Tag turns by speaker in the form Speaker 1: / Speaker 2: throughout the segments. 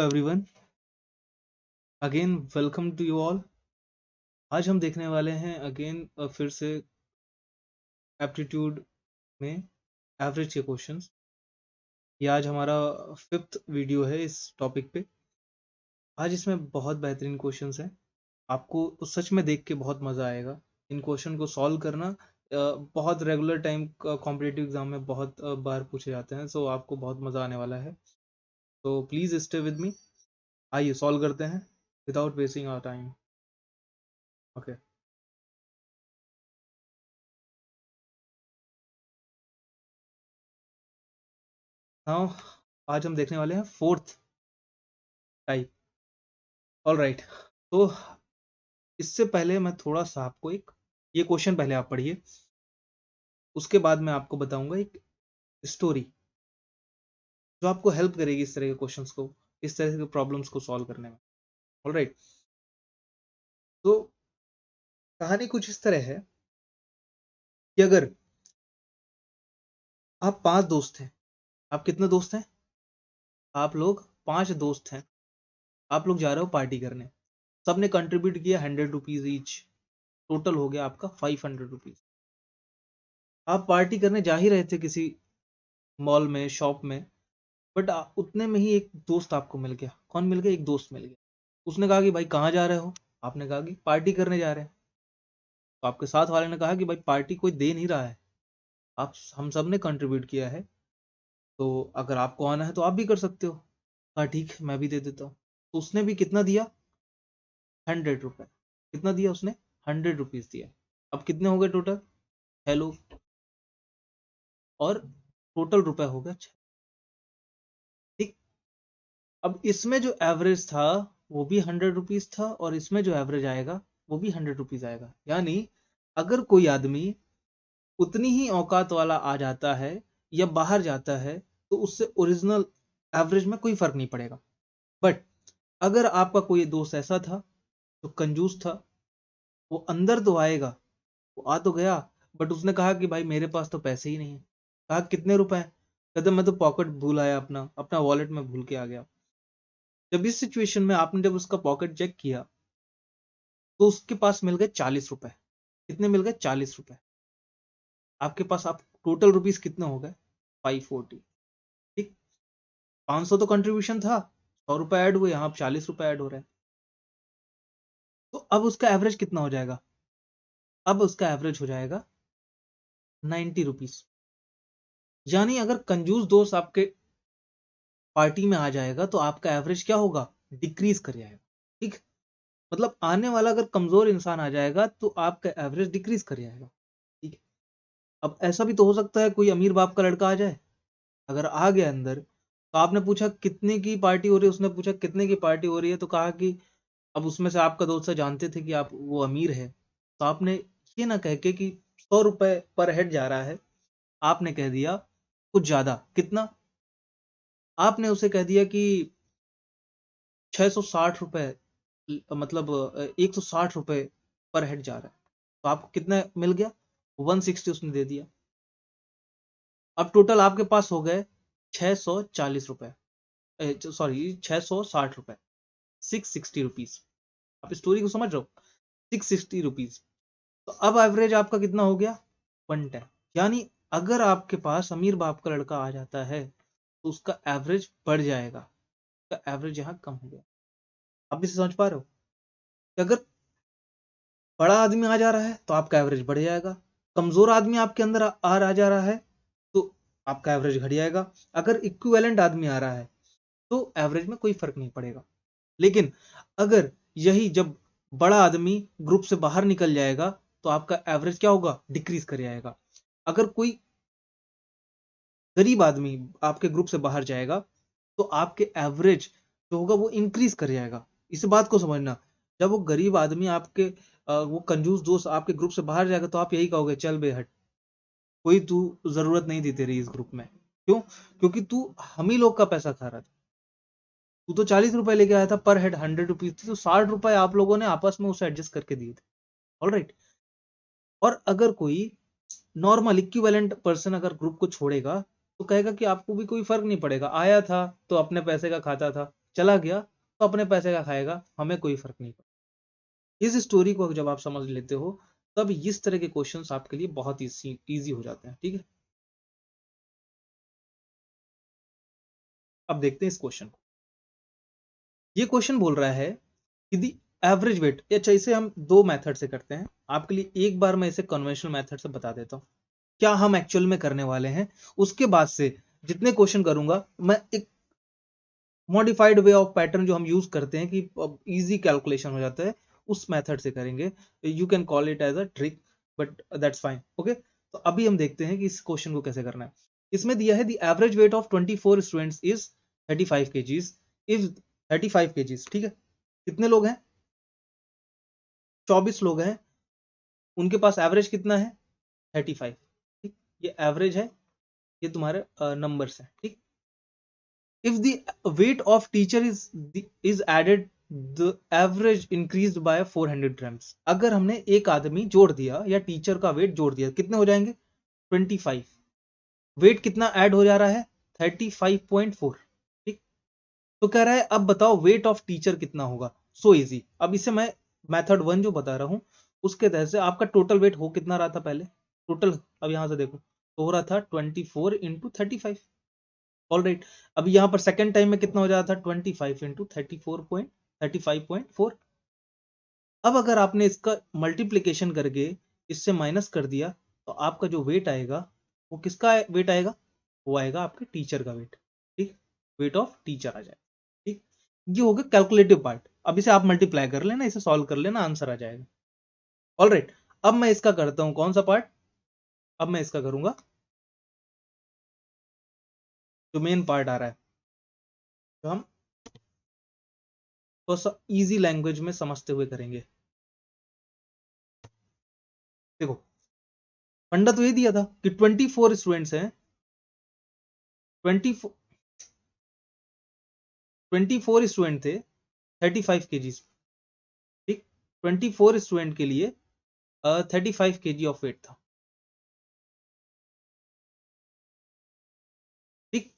Speaker 1: Everyone, again welcome to you all. आज हम देखने वाले हैं अगेन फिर से एप्टीट्यूड में एवरेज के क्वेश्चंस। ये आज हमारा 5th वीडियो है इस टॉपिक पे। आज इसमें बहुत बेहतरीन क्वेश्चंस हैं, आपको तो सच में देख के बहुत मज़ा आएगा। इन क्वेश्चन को सॉल्व करना बहुत रेगुलर टाइम कॉम्पिटिटिव एग्जाम में बहुत बार पूछे जाते हैं, सो आपको बहुत मज़ा आने वाला है। तो प्लीज़ स्टे विद मी। आइए सॉल्व करते हैं without wasting our time. Okay, now आज हम देखने वाले हैं 4th टाइप। ऑल राइट, तो इससे पहले मैं थोड़ा सा आपको एक ये क्वेश्चन पहले आप पढ़िए, उसके बाद मैं आपको बताऊंगा एक स्टोरी जो आपको हेल्प करेगी इस तरह के क्वेश्चंस को, इस तरह के प्रॉब्लम्स को सॉल्व करने में। ऑल राइट, तो कहानी कुछ इस तरह है कि अगर आप 5 दोस्त हैं, आप कितने दोस्त हैं? आप लोग 5 दोस्त हैं। आप लोग जा रहे हो पार्टी करने, सबने कंट्रीब्यूट किया 100 रुपीज ईच, टोटल हो गया आपका 500 रुपीज। आप पार्टी करने जा ही रहे थे किसी मॉल में, शॉप में, बट उतने में ही एक दोस्त आपको मिल गया। कौन मिल गया? एक दोस्त मिल गया। उसने कहा कि भाई कहाँ जा रहे हो? आपने कहा कि पार्टी करने जा रहे हैं। तो आपके साथ वाले ने कहा कि भाई पार्टी कोई दे नहीं रहा है, आप हम सब ने कंट्रीब्यूट किया है, तो अगर आपको आना है तो आप भी कर सकते हो। कहा ठीक है, मैं भी दे देता हूँ। तो उसने भी कितना दिया? 100 रुपए। कितना दिया उसने? 100 रुपीज दिया। अब कितने हो गए टोटल? 6 लोग, और टोटल रुपए हो गया 6। ठीक। अब इसमें जो एवरेज था वो भी 100 रुपीज था, और इसमें जो एवरेज आएगा वो भी 100 रुपीज आएगा। यानी अगर कोई आदमी उतनी ही औकात वाला आ जाता है या बाहर जाता है, तो उससे ओरिजिनल एवरेज में कोई फर्क नहीं पड़ेगा। बट अगर आपका कोई दोस्त ऐसा था जो कंजूस था, वो अंदर तो आएगा, वो आ तो गया, बट उसने कहा कि भाई मेरे पास तो पैसे ही नहीं है। कहा कितने रुपए? कहते मैं तो पॉकेट भूल आया, अपना अपना वॉलेट में भूल के आ गया। जब इस सिचुएशन में आपने जब उसका पॉकेट चेक किया, तो उसके पास मिल गए 40 रुपए। कितने मिल गए? 40 रुपए। आपके पास आप टोटल रुपीज कितने हो गए? 540। ठीक। 500 तो कंट्रीब्यूशन था, 100 रुपए ऐड हुए, यहाँ 40 रुपए ऐड हो रहे हैं। तो अब उसका एवरेज कितना हो जाएगा? अब उसका एवरेज हो जाएगा 90 रुपीज। यानी अगर कंजूस दोस्त आपके पार्टी में आ जाएगा तो आपका एवरेज क्या होगा? डिक्रीज कर जाएगा। ठीक। मतलब आने वाला अगर कमजोर इंसान आ जाएगा तो आपका एवरेज डिक्रीज कर जाएगा। ठीक है। अब ऐसा भी तो हो सकता है कोई अमीर बाप का लड़का आ जाए, अगर आ गया अंदर, तो आपने पूछा कितने की पार्टी हो रही है, उसने पूछा कितने की पार्टी हो रही है, तो कहा कि अब उसमें से आपका दोस्त से जानते थे कि आप वो अमीर है, तो आपने ये ना कह के कि 100 रुपए पर हेड जा रहा है, आपने कह दिया कुछ ज्यादा। कितना? आपने उसे कह दिया कि 660 रुपए, मतलब 160 रुपए पर हेड जा रहा है। तो आपको कितना मिल गया? 160 उसने दे दिया। अब टोटल आपके पास हो गए 640 रुपए, सॉरी 660 रुपए, 660 रुपीज। आप स्टोरी को समझ रहे हो? 660 रुपीज। तो अब एवरेज आपका कितना हो गया? 110। यानी अगर आपके पास अमीर बाप का लड़का आ जाता है तो उसका एवरेज बढ़ जाएगा, उसका एवरेज यहाँ कम हो गया। आप इसे समझ पा रहे हो कि अगर बड़ा आदमी आ जा रहा है तो आपका एवरेज बढ़ जाएगा, कमजोर आदमी आपके अंदर आ जा रहा है तो आपका एवरेज घट जाएगा, अगर इक्विवेलेंट आदमी आ रहा है तो एवरेज में कोई फर्क नहीं पड़ेगा। लेकिन अगर यही जब बड़ा आदमी ग्रुप से बाहर निकल जाएगा तो आपका एवरेज क्या होगा? डिक्रीज कर जाएगा। अगर कोई गरीब आदमी आपके ग्रुप से बाहर जाएगा तो आपके एवरेज जो होगा वो इंक्रीज कर जाएगा। इस बात को समझना, जब वो गरीब आदमी आपके वो कंजूस दोस्त आपके ग्रुप से बाहर जाएगा तो आप यही कहोगे चल बे हट, कोई तू जरूरत नहीं थी तेरी इस ग्रुप में। क्यों? क्योंकि तू हम ही लोग का पैसा खा रहा था। तू तो 40 रुपए लेके आया था, पर हेड 100 रुपीज थी, तो 60 रुपए आप लोगों ने आपस में उसे एडजस्ट करके दिए थे। All right. और अगर कोई नॉर्मल इक्विवेलेंट पर्सन अगर ग्रुप को छोड़ेगा तो कहेगा कि आपको भी कोई फर्क नहीं पड़ेगा, आया था तो अपने पैसे का खाता था, चला गया तो अपने पैसे का खाएगा, हमें कोई फर्क नहीं पड़ता। इस स्टोरी को जब आप समझ लेते हो तब इस तरह के क्वेश्चंस आपके लिए बहुत इजी हो जाते हैं। ठीक है, अब देखते हैं इस क्वेश्चन को। ये क्वेश्चन बोल रहा है कि दी एवरेज वेट, अच्छा इसे हम दो मेथड से करते हैं आपके लिए। एक बार मैं इसे कन्वेंशनल मेथड से बता देता हूँ क्या हम एक्चुअल में करने वाले हैं, उसके बाद से जितने क्वेश्चन करूंगा मैं एक मॉडिफाइड वे ऑफ पैटर्न जो हम यूज करते हैं कि इजी कैलकुलेशन हो जाता है, उस मेथड से करेंगे। You can call it as a trick but that's fine. Okay, तो अभी हम देखते हैं कि इस क्वेश्चन को कैसे करना है। इसमें दिया है the average weight of 24 students is 35 kgs। If 35 kgs, ठीक है, कितने लोग हैं, 24 लोग हैं, उनके पास एवरेज कितना है 35। ठीक, ये एवरेज है, ये तुम्हारे नंबर्स है। ठीक, if the weight of teacher is added the average increased by 400 grams। अगर हमने एक आदमी जोड़ दिया या टीचर का वेट जोड़ दिया कितने हो जाएंगे 25। वेट कितना ऐड हो जा रहा है 35.4। ठीक, तो कह रहा है अब बताओ वेट ऑफ टीचर कितना होगा। सो इजी, अब इसे मैं मेथड 1 जो बता रहा हूं उसके तहत से आपका टोटल वेट हो कितना रहा था पहले टोटल, अब यहां से देखो तो हो रहा था 24 इंटू 35। ऑल राइट, अभी यहां पर सेकंड टाइम में कितना हो जाता था 25 इंटू 35.4। अब अगर आपने इसका मल्टीप्लीकेशन करके इससे माइनस कर दिया तो आपका जो वेट आएगा वो किसका वेट आएगा, वो आएगा आपके टीचर का वेट। ठीक, वेट ऑफ टीचर आ जाएगा। ठीक, ये हो गया कैलकुलेटिव पार्ट। अब इसे आप मल्टीप्लाई कर लेना, इसे सॉल्व कर लेना, आंसर आ जाएगा। ऑल राइट, अब मैं इसका करता हूं कौन सा पार्ट, अब मैं इसका करूंगा जो मेन पार्ट आ रहा है, तो हम तो इजी लैंग्वेज में समझते हुए करेंगे। देखो फंडा तो ये दिया था कि 24 स्टूडेंट्स हैं, 24 स्टूडेंट थे 35 kgs। ठीक, 24 स्टूडेंट के लिए 35 kg ऑफ वेट था। ठीक,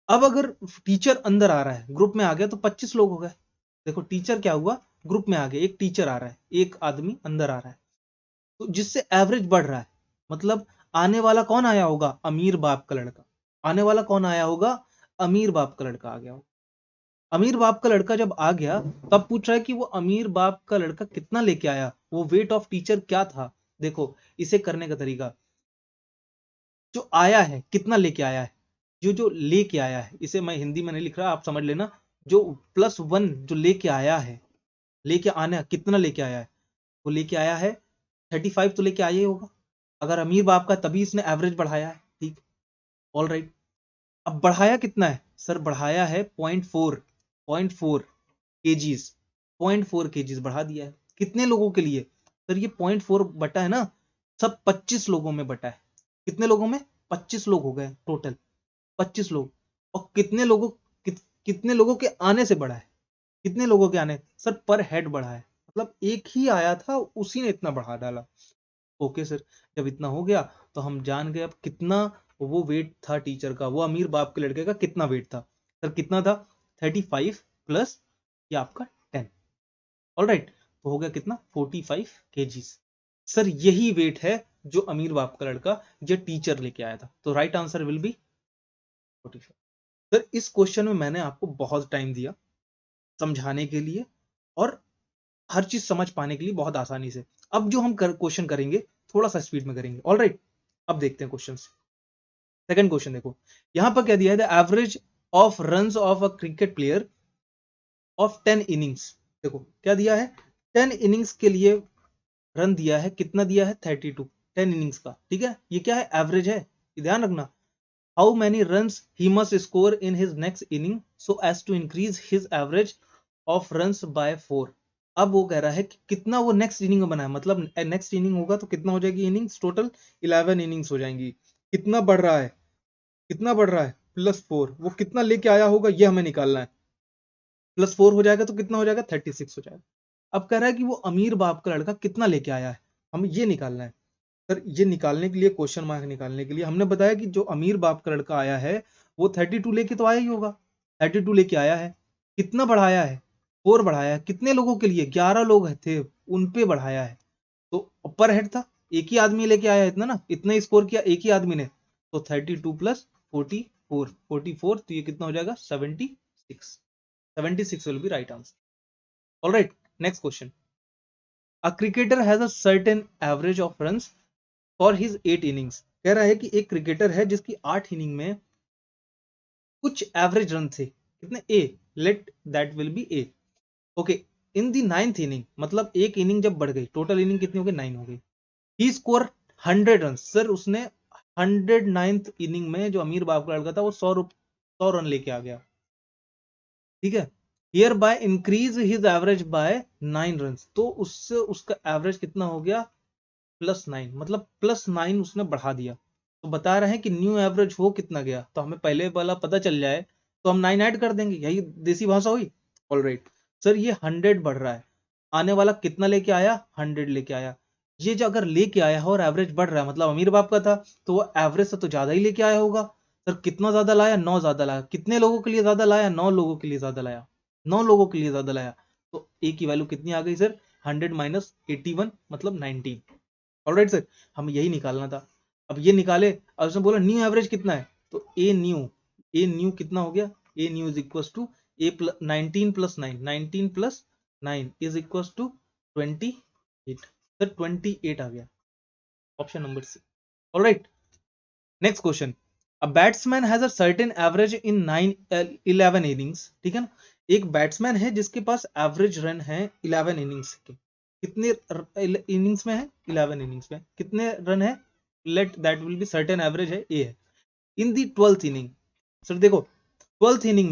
Speaker 1: अब अगर टीचर अंदर आ रहा है ग्रुप में आ गया तो 25 लोग हो गए। देखो टीचर क्या हुआ, ग्रुप में आ गया, एक टीचर आ रहा है, एक आदमी अंदर आ रहा है, तो जिससे एवरेज बढ़ रहा है, मतलब आने वाला कौन आया होगा, अमीर बाप का लड़का। आने वाला कौन आया होगा, अमीर बाप का लड़का आ गया होगा। अमीर बाप का लड़का जब आ गया तब पूछ रहा है कि वो अमीर बाप का लड़का कितना लेके आया, वो वेट ऑफ टीचर क्या था। देखो इसे करने का तरीका, जो आया है कितना लेके आया है, जो जो लेके आया है, इसे मैं हिंदी में नहीं लिख रहा, आप समझ लेना, जो +1 जो लेके आया है, लेके आना कितना लेके आया है, वो लेके आया है 35 तो लेके आया ही होगा। अगर अमीर बाप का तभी इसने एवरेज बढ़ाया है। ठीक, ऑल राइट, अब बढ़ाया कितना है सर, बढ़ाया है 0.4 केजीज, 0.4 केजीज बढ़ा दिया है। कितने लोगों के लिए सर, ये 0.4 बटा है ना, सब 25 लोगों में बटा है। कितने लोगों में, 25 लोग हो गए टोटल, 25 लोग। और कितने लोगों के आने से बढ़ा है, कितने लोगों के आने सर, पर हेड बढ़ा है, मतलब एक ही आया था उसी ने इतना बढ़ा डाला। ओके सर, जब इतना हो गया तो हम जान गए अब कितना वो वेट था टीचर का, वो अमीर बाप के लड़के का कितना वेट था। सर कितना था 35 प्लस ये आपका 10। ऑल राइट, तो हो गया कितना 45 kgs। सर यही वेट है जो अमीर बाप का लड़का ये टीचर लेके आया था, तो right answer will B 45। Sir इस क्वेश्चन में मैंने आपको बहुत टाइम दिया समझाने के लिए और हर चीज समझ पाने के लिए बहुत आसानी से। अब जो हम क्वेश्चन करेंगे थोड़ा सा स्पीड में करेंगे। ऑल राइट, अब देखते हैं क्वेश्चन। सेकंड क्वेश्चन देखो, यहां पर क्या दिया है, the average of runs of a cricket player of 10 innings. देखो क्या दिया है, 10 इनिंग्स के लिए रन दिया है, कितना दिया है 32, 10 इनिंग्स का। ठीक है, ये क्या है, एवरेज है, ध्यान रखना। How many runs he must score in his next inning so as to increase his average of runs by 4। अब वो कह रहा है कि कितना वो नेक्स्ट इनिंग में बना है, मतलब नेक्स्ट इनिंग होगा तो कितना हो जाएगी इनिंग्स, टोटल 11 इनिंग्स हो जाएंगी। कितना बढ़ रहा है, कितना बढ़ रहा है +4, वो कितना लेके आया होगा ये हमें निकालना है। +4 हो जाएगा तो कितना हो जाएगा 36 हो जाएगा। अब कह रहा है कि वो अमीर बाप का लड़का कितना लेके आया है, हमें ये निकालना है। सर ये निकालने के लिए, क्वेश्चन मार्क निकालने के लिए हमने बताया कि जो अमीर बाप का लड़का आया है वो 32 लेके तो आया ही होगा, 32 लेके आया है। कितना बढ़ाया है, 4 बढ़ाया है, कितने लोगों के लिए, 11 लोग थे उन पे बढ़ाया है। तो पर हेड था, एक ही आदमी लेके आया इतना ना, इतना ही स्कोर किया एक ही आदमी ने, तो 32 प्लस 44, तो ये कितना हो जाएगा 76 will be right answer. Alright, next question. A cricketer has a certain average of runs for his 8 innings. कह रहा है कि एक क्रिकेटर है जिसकी 8 इनिंग में कुछ एवरेज रन थे, कितने, A, let that will be A. Okay, in the 9th inning, मतलब एक इनिंग जब बढ़ गई, टोटल इनिंग कितनी हो गई, 9 हो गई, ही स्कोर 100 रन। सर उसने 109th इनिंग में, जो अमीर बाप का लड़का था, वो 100 रन लेके आ गया, ठीक है। Here by increase his average by 9 run, तो उससे उसका एवरेज कितना हो गया, +9, मतलब +9 उसने बढ़ा दिया। तो बता रहे हैं कि न्यू एवरेज हो कितना गया, तो हमें पहले वाला पता चल जाए तो हम 9 ऐड कर देंगे, यही देसी भाषा हुई। ऑलराइट सर, ये 100 बढ़ रहा है, आने वाला कितना लेके आया, 100 लेके आया। ये जो अगर लेके आया है और एवरेज बढ़ रहा है, मतलब अमीर बाप का था, तो वो एवरेज से तो ज्यादा ही लेके आया होगा। सर कितना ज्यादा लाया, 9 ज्यादा लाया, कितने लोगों के लिए ज्यादा लाया, 9 लोगों के लिए ज्यादा लाया, 9 लोगों के लिए ज्यादा लाया। तो ए की वैल्यू कितनी आ गई सर, 100 माइनस 81, मतलब 19। ऑलराइट सर, हमें यही निकालना था। अब ये निकाले, अब उसने बोला न्यू एवरेज कितना है, तो ए न्यू कितना हो गया, a new is equal to a plus 19 plus 9 is equal to 28। Sir 28 आ गया, option number C. Alright, next question. A batsman has a certain average in 11 innings, ठीक है ना। एक बैट्समैन है जिसके पास एवरेज रन है 11 इनिंग्स के, कितने इनिंग्स में है, 11 इनिंग्स में कितने रन है, late that will be certain average है, ए है। इन दी 12th इनिंग, सर देखो 12th इनिंग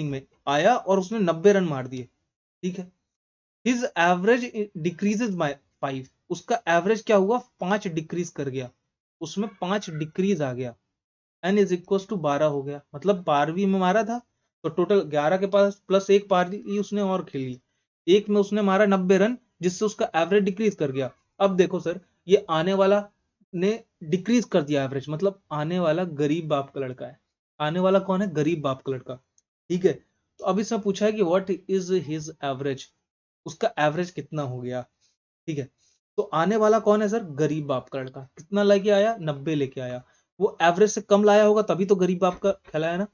Speaker 1: में आया और उसने 90 रन मार दिए, ठीक है। हिज एवरेज डिक्रीजेज बाय 5, उसका एवरेज क्या हुआ, 5 डिक्रीज कर गया, उसमें 5 डिक्रीज आ गया, एन इज इक्वल टू 12 हो गया, मतलब 12वीं में मारा था, तो टोटल 11 के पास प्लस एक पारी उसने और खेली, एक में उसने मारा 90 रन, जिससे उसका एवरेज डिक्रीज कर गया। अब देखो सर, ये आने वाला ने डिक्रीज कर दिया एवरेज, मतलब आने वाला गरीब बाप का लड़का है, आने वाला कौन है, गरीब बाप का लड़का, ठीक है। तो अब इसमें पूछा है कि व्हाट इज हिज एवरेज, उसका एवरेज कितना हो गया, ठीक है। तो आने वाला कौन है सर, गरीब बाप का लड़का, कितना लेके आया, 90 लेके आया। वो एवरेज से कम लाया होगा तभी तो गरीब बाप का कहलाया ना।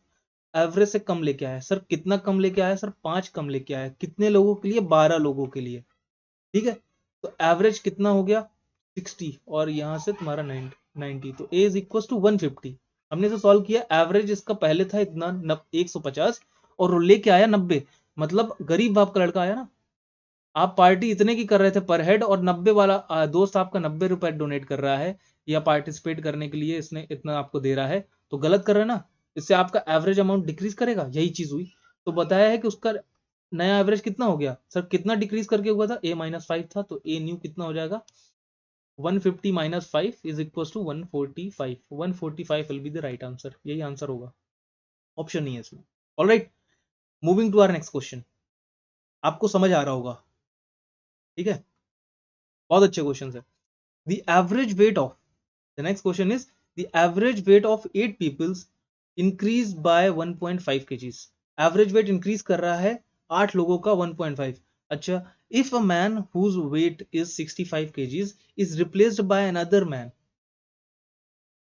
Speaker 1: एवरेज से कम लेके आया सर, कितना कम लेके आया सर, 5 कम लेके आया, कितने लोगों के लिए, 12 लोगों के लिए, ठीक है। तो एवरेज कितना हो गया, 60, और यहां से तुम्हारा 90, तो ए इज इक्वल टू 150। हमने इसे सॉल्व किया, एवरेज इसका पहले था इतना 150, और वो लेके आया 90, मतलब गरीब बाप का लड़का आया ना। आप पार्टी इतने की कर रहे थे पर हेड, और 90 वाला दोस्त आपका 90 रुपए डोनेट कर रहा है, या पार्टिसिपेट करने के लिए इसने इतना आपको दे रहा है, तो गलत कर रहे हैं ना। इससे आपका एवरेज अमाउंट डिक्रीज करेगा, यही चीज हुई। तो बताया है कि उसका नया एवरेज कितना हो गया सर, कितना डिक्रीज करके हुआ था, A-5 था, तो ए न्यू कितना हो जाएगा, 150 minus 5 is equal to 145, 145 will be the right answer, यही आंसर होगा, ऑप्शन नहीं है इसमें। Alright, moving to our next question. आपको समझ आ रहा होगा, ठीक है, बहुत अच्छे क्वेश्चन है। The average weight of, the next question is, the average weight of 8 peoples increased by 1.5 kgs. Average weight increase कर रहा है 8 लोगों का 1.5। अच्छा, if a man whose weight is 65 kgs is replaced by another man,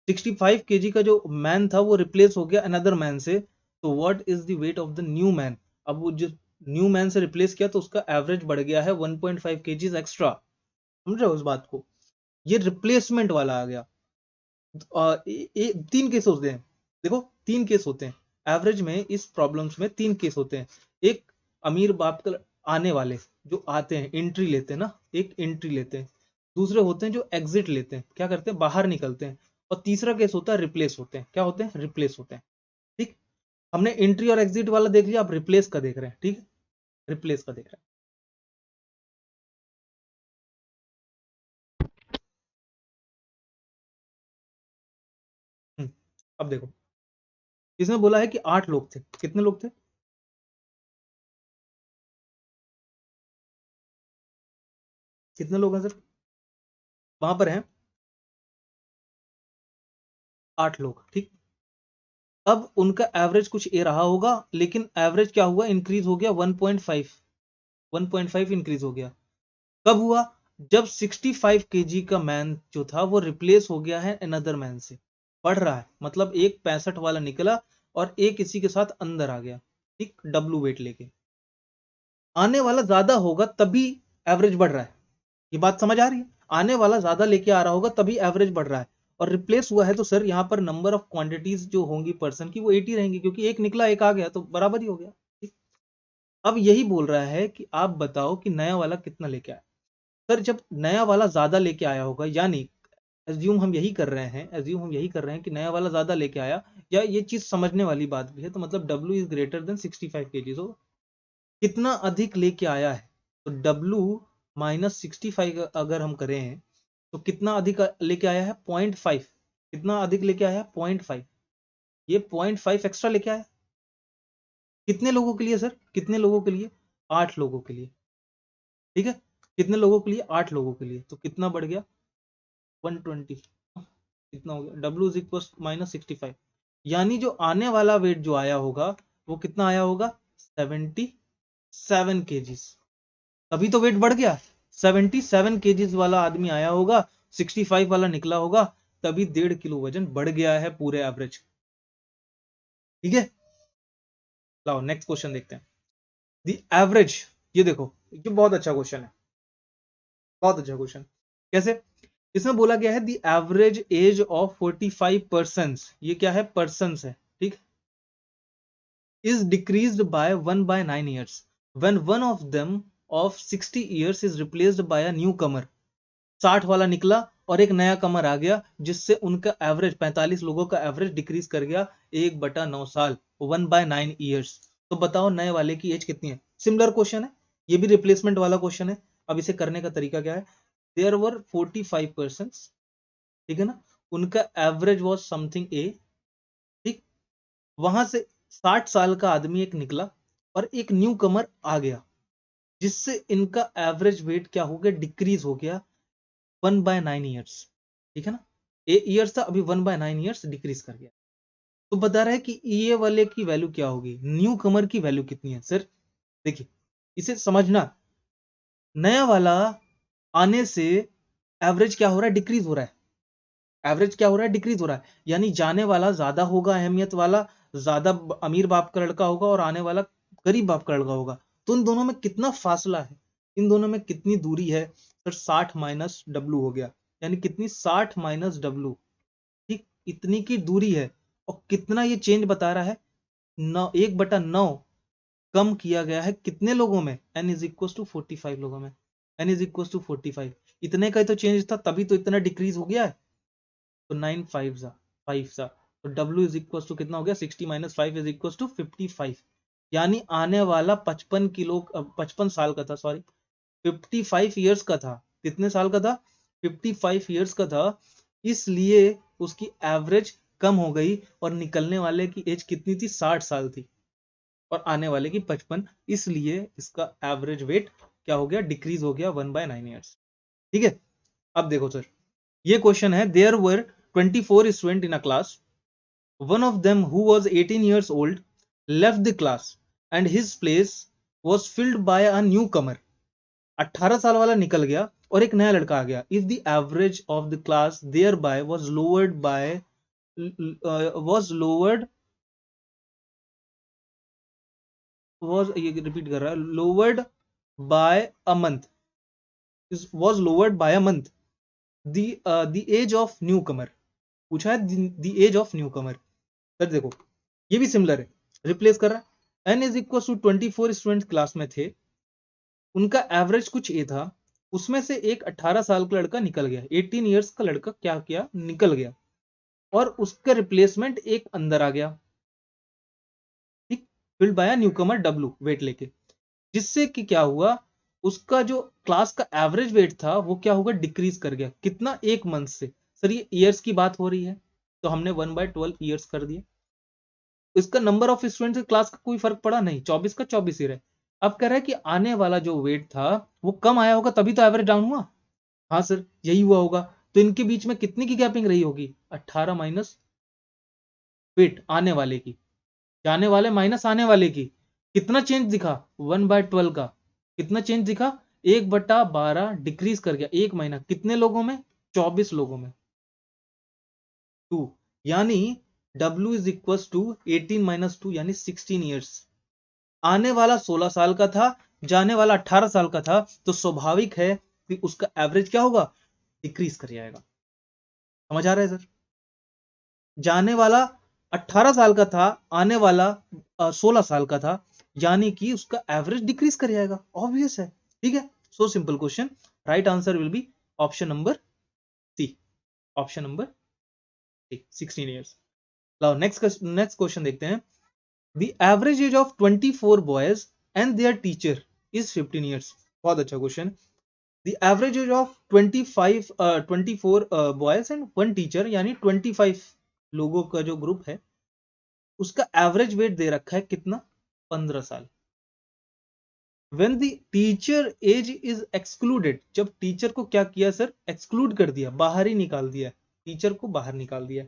Speaker 1: 65 kg का जो man था वो रिप्लेस हो गया अनदर मैन से, तो what is the weight of the new man. अब वो जो न्यू मैन से रिप्लेस किया तो उसका एवरेज बढ़ गया है 1.5 kgs एक्स्ट्रा, समझ रहे हो उस बात को, ये रिप्लेसमेंट वाला आ गया। 3 केस होते हैं, देखो 3 केस होते हैं एवरेज में, इस प्रॉब्लम्स में 3 केस होते हैं। एक अमीर बाप का आने वाले जो आते हैं एंट्री लेते हैं ना, एक एंट्री लेते हैं, दूसरे होते हैं जो एग्जिट लेते हैं, क्या करते हैं, बाहर निकलते हैं, और तीसरा केस होता है रिप्लेस होते हैं, क्या होते हैं, रिप्लेस होते हैं, ठीक। हमने एंट्री और एग्जिट वाला देख लिया, आप रिप्लेस का देख रहे हैं, ठीक है, रिप्लेस का देख रहे हैं। अब देखो, इसमें बोला है कि 8 लोग थे, कितने लोग थे, कितने लोग हैं सर, वहां पर हैं 8 लोग, ठीक। अब उनका एवरेज कुछ ए रहा होगा, लेकिन एवरेज क्या हुआ, इंक्रीज हो गया 1.5 इंक्रीज हो गया। कब हुआ, जब 65 केजी का मैन जो था वो रिप्लेस हो गया है अनदर मैन से, बढ़ रहा है, मतलब एक 65 वाला निकला और एक इसी के साथ अंदर आ गया, ठीक, डब्लू वेट लेके। आने वाला ज्यादा होगा तभी एवरेज बढ़ रहा है, ये बात समझ आ रही है, आने वाला ज्यादा लेके आ रहा होगा तभी एवरेज बढ़ रहा है। और रिप्लेस हुआ है तो सर यहाँ पर नंबर ऑफ क्वांटिटीज जो होंगी पर्सन की वो 80 रहेंगी, क्योंकि एक निकला एक आ गया तो बराबर ही हो गया, ठीक। अब यही बोल रहा है कि आप बताओ कि नया वाला कितना लेके आया। सर जब नया वाला ज्यादा लेके आया होगा, यानी एज्यूम हम यही कर रहे हैं, एज्यूम हम यही कर रहे हैं कि नया वाला ज्यादा लेके आया, या ये चीज समझने वाली बात भी है, तो मतलब W is greater than 65 KGs हो, कितना अधिक लेके आया है, तो W माइनस 65 अगर हम करें तो कितना अधिक लेके आया है, 0.5, कितना अधिक लेके आया है, 0.5, ये 0.5 एक्स्ट्रा लेके आया, कितने लोगों के लिए सर, कितने लोगों के लिए, 8 लोगों के लिए, ठीक है, कितने लोगों के लिए, 8 लोगों के लिए, तो कितना बढ़ गया, 120, कितना हो गया, W इज इक्वल माइनस 65, यानी जो आने वाला वेट जो आया होगा वो कितना आया होगा, 77 केजीज, तभी तो वेट बढ़ गया, 77 केजीज वाला आदमी आया होगा, 65 वाला निकला होगा, तभी 1.5 किलो वजन बढ़ गया है पूरे एवरेज, ठीक है। लाओ नेक्स्ट क्वेश्चन देखते हैं, द एवरेज, ये देखो ये बहुत अच्छा क्वेश्चन है, बहुत अच्छा क्वेश्चन, कैसे, इसमें बोला गया है the average age of 45 person, ये क्या है, पर्सन है, ठीक, is decreased by 1/9 years when one of them of 60 years is replaced by a newcomer, 60 वाला निकला और एक नया कमर आ गया, जिससे उनका एवरेज 45 लोगों का एवरेज डिक्रीज कर गया 1/9 साल, 1/9 years। तो बताओ नए वाले की एज कितनी है, सिमिलर क्वेश्चन है, ये भी रिप्लेसमेंट वाला क्वेश्चन है। अब इसे करने का तरीका क्या है, देयर वर 45 पर्सन, ठीक है ना, उनका एवरेज वॉज समथिंग ए, ठीक, वहां से 60 साल का आदमी एक निकला और एक न्यू कमर आ गया, जिससे इनका एवरेज वेट क्या हो गया, डिक्रीज हो गया 1/9 years, ठीक है ना, ए ईयर्स था अभी 1/9 years डिक्रीज कर गया। तो बता रहा है कि ये वाले की वैल्यू क्या होगी, न्यू कमर की वैल्यू कितनी है सर, देखिए इसे समझना, नया वाला आने से एवरेज क्या हो रहा है, डिक्रीज हो रहा है, एवरेज क्या हो रहा है, डिक्रीज हो रहा है, यानी जाने वाला ज्यादा होगा, अहमियत वाला ज्यादा अमीर बाप का लड़का होगा और आने वाला गरीब बाप का लड़का होगा, तो इन दोनों में कितना फासला है, इन दोनों में कितनी दूरी है, सर 60 माइनस डब्लू हो गया, यानी कितनी, 60 माइनस डब्लू, ठीक, इतनी की दूरी है। और कितना ये चेंज बता रहा है, 1/9 कम किया गया है कितने लोगों में, n इज इक्वल टू 45 लोगों में, n इज इक्वल टू 45, इतने का ही तो चेंज था, तभी तो इतना डिक्रीज हो गया है, तो 9 5 सा 5 सा, तो W इज इक्वल टू कितना हो गया, 60 माइनस 5 इज इक्वल टू 55, यानी आने वाला 55 साल का था, सॉरी 55 ईयर्स का था, कितने साल का था, 55 ईयर्स का था, इसलिए उसकी एवरेज कम हो गई और निकलने वाले की एज कितनी थी, 60 साल थी, और आने वाले की 55, इसलिए इसका एवरेज वेट क्या हो गया, डिक्रीज हो गया 1/9 years, ठीक है। अब देखो सर, ये क्वेश्चन है, there were 24 student in a class, one of them who was 18 years old left the class and his place was filled by a newcomer, 18 साल वाला निकल गया और एक नया लड़का आ गया, if the average of the class thereby was lowered by was ये रिपीट कर रहा है, lowered by a month, was lowered by a month, the age of newcomer, पूछा है the age of newcomer। Sir देखो ये भी सिमिलर है, रिप्लेस कर रहा है, n is equal to 24 student class में थे, उनका एवरेज कुछ ए था, उसमें से एक 18 साल का लड़का निकल गया, 18 ईयर्स का लड़का क्या किया, निकल गया, और उसका रिप्लेसमेंट एक अंदर आ गया, ठीक, filled by newcomer W weight लेके, जिससे कि क्या हुआ, उसका जो क्लास का एवरेज वेट था वो क्या होगा, डिक्रीज कर गया, कितना, एक मंथ से, सर ये ईयर्स की बात हो रही है तो हमने 1/12 ईयर्स कर दिए, इसका नंबर ऑफ स्टूडेंट्स क्लास का कोई फर्क पड़ा नहीं, 24 का 24 ही रहे। अब कह रहा है कि आने वाला जो वेट था वो कम आया होगा तभी तो एवरेज डाउन हुआ, हाँ सर यही हुआ होगा, तो इनके बीच में कितनी की गैपिंग रही होगी, 18 माइनस वेट आने वाले की, जाने वाले माइनस आने वाले की, कितना चेंज दिखा 1/12 का, कितना चेंज दिखा 1/12 डिक्रीज कर गया एक महीना, कितने लोगों में 24 लोगों में 2, यानी W इज इक्वल टू 18 - 2 यानी 16 ईयर्स। आने वाला 16 साल का था, जाने वाला 18 साल का था, तो स्वाभाविक है कि उसका एवरेज क्या होगा, डिक्रीज कर जाएगा। समझ आ रहा है सर? जाने वाला 18 साल का था, आने वाला 16 साल का था, यानी कि उसका एवरेज डिक्रीज कर जाएगा, ऑब्वियस है। ठीक है, so simple question, right answer will be option number C, option number C, 16 years. Now next question देखते हैं। The average age of 24 boys and their teacher is 15 years. बहुत अच्छा question. The average age of 24 boys and one teacher यानी 25 लोगों का जो group है, उसका एवरेज वेट दे रखा है कितना, 15 साल। When the teacher age is excluded, जब टीचर को क्या किया सर, एक्सक्लूड कर दिया, बाहर ही निकाल दिया, टीचर को बाहर निकाल दिया।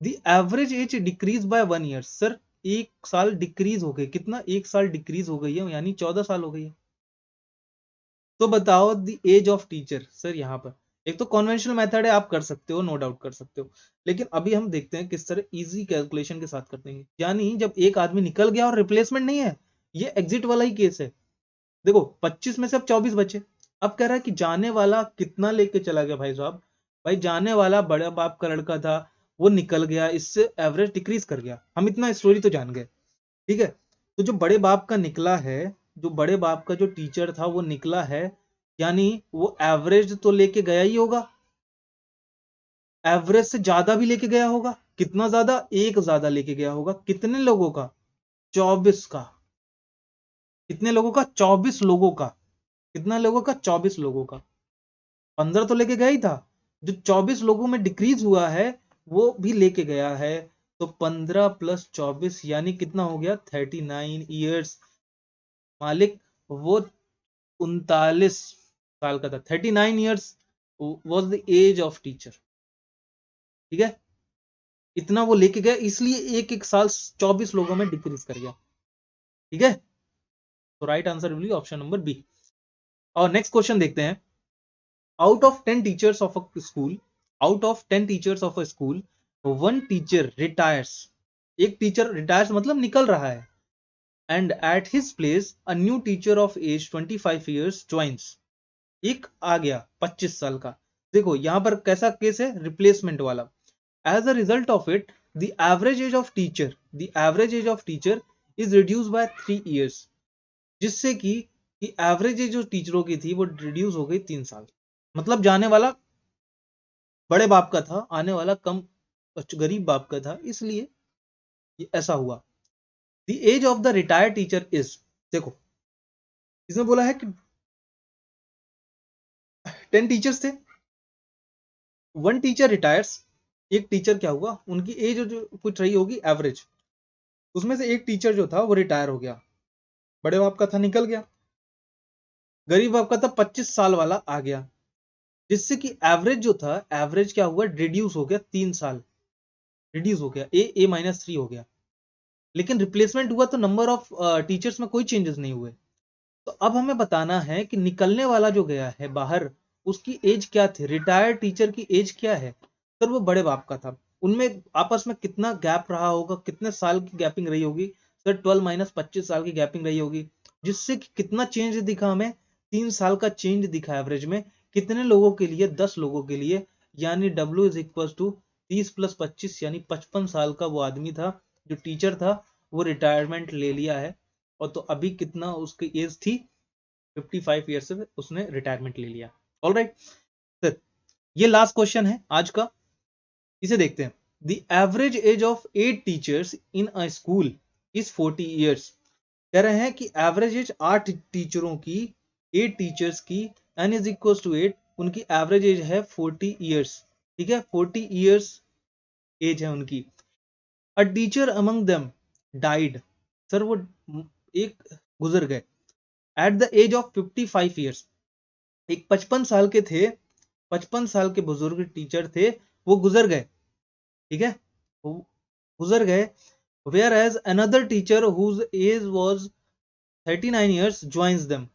Speaker 1: The average age decrease by 1 year, sir एक साल डिक्रीज हो गई, कितना, एक साल डिक्रीज हो गई है, यानी 14 साल हो गई है। तो बताओ the age of teacher, sir यहाँ पर एक तो कन्वेंशनल मेथड है, आप कर सकते हो, नो डाउट कर सकते हो, लेकिन अभी हम देखते हैं किस तरह इजी कैलकुलेशन के साथ करते हैं। यानी जब एक आदमी निकल गया और रिप्लेसमेंट नहीं है, ये एग्जिट वाला ही केस है। देखो 25 में से अब 24 बचे, अब कह रहा है कि जाने वाला कितना लेके चला गया भाई साहब, भाई जाने वाला बड़े बाप का लड़का था, वो निकल गया, इससे एवरेज डिक्रीज कर गया, हम इतना स्टोरी तो जान गए। ठीक है, तो जो बड़े बाप का निकला है, जो बड़े बाप का जो टीचर था वो निकला है, यानी वो एवरेज तो लेके गया ही होगा, एवरेज से ज्यादा भी लेके गया होगा, कितना ज्यादा, एक ज्यादा लेके गया होगा, कितने लोगों का, 24 का, कितने लोगों का, 24 लोगों का, कितना लोगों का, 24 लोगों का, 15 तो लेके गया ही था, जो 24 लोगों में डिक्रीज हुआ है वो भी लेके गया है, तो 15 + 24 यानी कितना हो गया, 39 ईयर्स। मालिक वो 39 साल का था, 39 years was the age of teacher. ठीक है, इतना वो लेके गया, इसलिए एक एक साल 24 लोगों में डिक्रीज कर गया। ठीक है, तो right answer will be option number B. और नेक्स्ट क्वेश्चन देखते हैं। Out of 10 teachers of a school, out of 10 teachers of a school, one teacher retires, एक टीचर रिटायर्स मतलब निकल रहा है, and at his place a new teacher of age 25 years joins, एक आ गया 25 साल का। देखो यहां पर कैसा केस है, रिप्लेसमेंट वाला। As a result of it the average age of teacher, the average age of teacher is reduce by 3 years, जिससे कि एवरेज एज जो टीचरों की थी वो रिड्यूस हो गई 3 साल। मतलब जाने वाला बड़े बाप का था, आने वाला कम गरीब बाप का था, इसलिए ये ऐसा हुआ। The age of the retired teacher is, देखो इसने बोला है कि 10 टीचर्स थे, वन टीचर रिटायर्स, एक टीचर क्या हुआ, उनकी एज जो कुछ रही होगी एवरेज, उसमें से एक टीचर जो था वो रिटायर हो गया, बड़े बाप का था निकल गया, गरीब बाप का था 25 साल वाला आ गया, जिससे कि एवरेज जो था, एवरेज क्या हुआ, रिड्यूस हो गया 3 साल, रिड्यूस हो गया, A-3 हो गया। लेकिन रिप्लेसमेंट हुआ तो नंबर ऑफ टीचर्स में कोई चेंजेस नहीं हुए। तो अब हमें बताना है कि निकलने वाला जो गया है बाहर, उसकी एज क्या थी, रिटायर्ड टीचर की एज क्या है, सर वो बड़े बाप का था, उनमें आपस में कितना गैप रहा होगा, कितने साल की गैपिंग रही होगी, सर 12 - 25 साल की गैपिंग रही होगी, जिससे कि कितना चेंज दिखा हमें, 3 साल का चेंज दिखा एवरेज में, कितने लोगों के लिए, 10 लोगों के लिए, यानी W इज इक्वल टू 30 + 25 यानी 55 साल का वो आदमी था, जो टीचर था, वो रिटायरमेंट ले लिया है, और तो अभी कितना उसकी एज थी, 55 ईयर से उसने रिटायरमेंट ले लिया। ऑलराइट सर, ये लास्ट क्वेश्चन है आज का, इसे देखते हैं। The average age of 8 teachers in a school is 40 years, कह रहे हैं कि एवरेज एज 8 टीचरों की, 8 टीचर्स की, n इज इक्वल टू 8, उनकी एवरेज एज है 40 ईयर्स। ठीक है, 40 ईयर्स एज है उनकी। A teacher among them died, sir वो एक गुजर गए, at the age of 55 years, एक 55 साल के थे, 55 साल के बुजुर्ग टीचर थे, वो गुजर गए। ठीक है, गुजर गए, whereas another teacher whose age was 39 years joins them.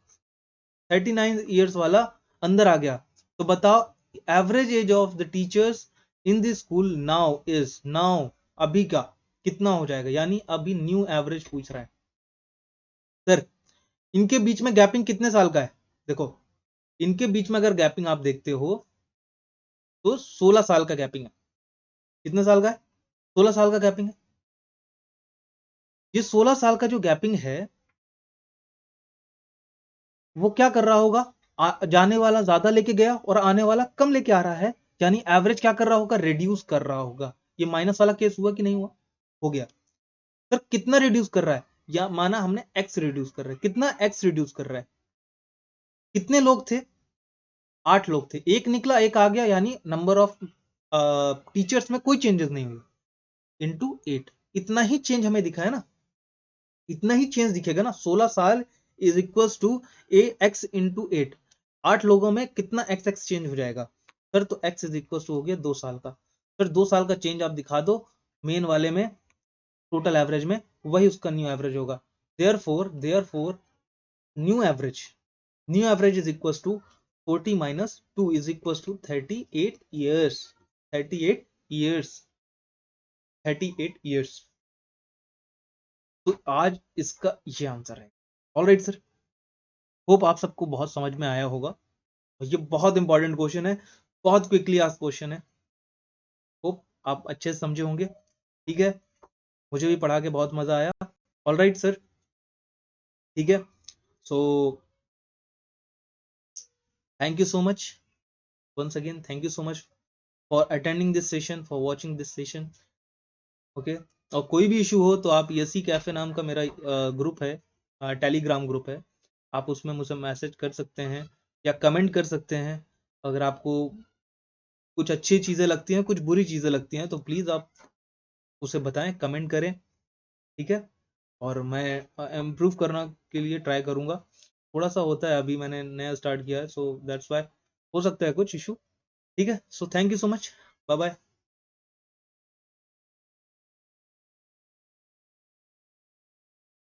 Speaker 1: 39 years वाला अंदर आ गया, तो बताओ average age of the teachers in this school now is, now अभी का कितना हो जाएगा, यानी अभी न्यू एवरेज पूछ रहा है सर। इनके बीच में गैपिंग कितने साल का है, देखो इनके बीच में अगर गैपिंग आप देखते हो तो 16 साल का गैपिंग है। कितने साल का है, 16 साल का गैपिंग है। ये 16 साल का जो गैपिंग है वो क्या कर रहा होगा, जाने वाला ज्यादा लेके गया और आने वाला कम लेके आ रहा है, यानी एवरेज क्या कर रहा होगा, रिड्यूस कर रहा होगा। ये माइनस वाला केस हुआ कि नहीं हुआ, हो गया। सर कितना रिड्यूस कर रहा है, या माना हमने एक्स रिड्यूस कर रहा है, कितना एक्स रिड्यूस कर रहा है, कितने लोग थे, 8 लोग थे, एक निकला एक आ गया, यानी नंबर ऑफ टीचर्स में कोई चेंजेस नहीं हुए, इंटू 8, इतना ही चेंज हमें दिखा है ना, इतना ही चेंज दिखेगा ना। 16 साल is equal to a x into 8, 8 लोगों में कितना एक्स एक्स चेंज हो जाएगा सर, तो एक्स इज इक्वल टू हो गया 2 साल का। सर 2 साल का चेंज आप दिखा दो मेन वाले में, टोटल एवरेज में, वही उसका न्यू एवरेज होगा। Therefore new average is equal to 40 minus 2 is equal to 38 years, 38 years, 38 years. तो आज इसका ये आंसर है। ऑलराइट सर, होप आप सबको बहुत समझ में आया होगा, और ये बहुत इंपॉर्टेंट क्वेश्चन है, बहुत क्विकली आस्क क्वेश्चन है, होप आप अच्छे से समझे होंगे। ठीक है, मुझे भी पढ़ा के बहुत मजा आया। ऑलराइट सर, ठीक है, so thank you so much once again, thank you so much for attending this session, for watching this session, okay. और कोई भी इशू हो तो आप यसी कैफे नाम का मेरा ग्रुप है, टेलीग्राम ग्रुप है, आप उसमें मुझे मैसेज कर सकते हैं या कमेंट कर सकते हैं। अगर आपको कुछ अच्छी चीज़ें लगती हैं, कुछ बुरी चीज़ें लगती हैं, तो प्लीज़ आप उसे बताएं, कमेंट करें, ठीक है। और मैं इम्प्रूव करना के लिए ट्राई करूँगा। थोड़ा सा होता है, अभी मैंने नया स्टार्ट किया है, सो दैट्स वाई हो सकता है कुछ इशू, ठीक है। So thank you so much, bye bye.